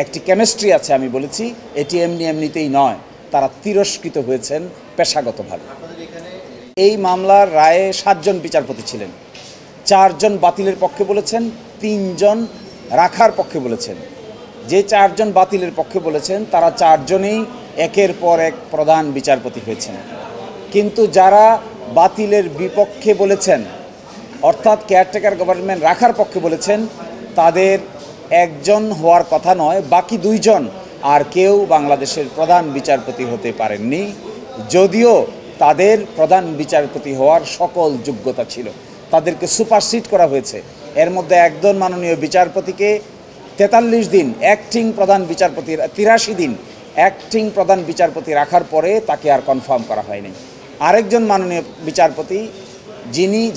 একটি কেমিস্ট্রি আছে, আমি বলেছি এটি এমনিতেই নয়, তারা তিরস্কৃত হয়েছেন পেশাগতভাবে। এই মামলার রায়ে 7 জন বিচারপতি ছিলেন। 4 জন বাতিলের পক্ষে বলেছেন, 3 জন রাখার পক্ষে বলেছেন। যে 4 জন বাতিলের পক্ষে বলেছেন তারা 4 জনেই একের পর এক প্রধান বিচারপতি হয়েছেন। কিন্তু যারা বাতিলের বিপক্ষে বলেছেন, অর্থাৎ কেয়ারটেকার গভর্নমেন্ট রাখার পক্ষে বলেছেন, তাদের একজন হওয়ার কথা নয়, বাকি 2 জন আর কেউ বাংলাদেশের প্রধান বিচারপতি হতে পারেননি, যদিও তাদের প্রধান বিচারপতি হওয়ার সকল যোগ্যতা ছিল। তাদেরকে সুপারসিড করা হয়েছে। এর মধ্যে একজন মাননীয় বিচারপতিকে 43 দিন অ্যাক্টিং প্রধান বিচারপতি, 83 দিন অ্যাক্টিং প্রধান বিচারপতি রাখার পরে তাকে আর কনফার্ম করা হয়নি। আরেকজন মাননীয় বিচারপতি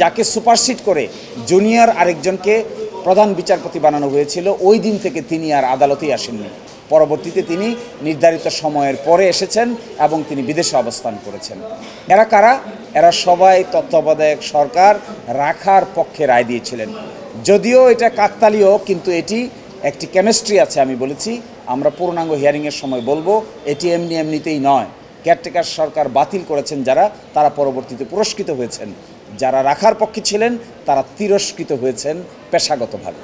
যাকে সুপারসিড করে জুনিয়র আরেকজনকে প্রধান বিচারপতি বানানো হয়েছিল, ওই দিন থেকে তিনি আর আদালতেই আসেননি। পরবর্তীতে তিনি নির্ধারিত সময়ের পরে এসেছেন এবং তিনি বিদেশে অবস্থান করেছেন। এরা কারা? এরা সবাই তত্ত্বাবধায়ক সরকার রাখার পক্ষে রায় দিয়েছিলেন। যদিও এটা কাকতালীয়, কিন্তু এটি একটি কেমিস্ট্রি আছে, আমি বলেছি। আমরা পূর্ণাঙ্গ হিয়ারিংয়ের সময় বলবো, এটি এমনিতেই নয়। কেয়ারটেকার সরকার বাতিল করেছেন যারা, তারা পরবর্তীতে পুরস্কৃত হয়েছেন। যারা রাখার পক্ষে ছিলেন তারা তিরস্কৃত হয়েছেন পেশাগতভাবে।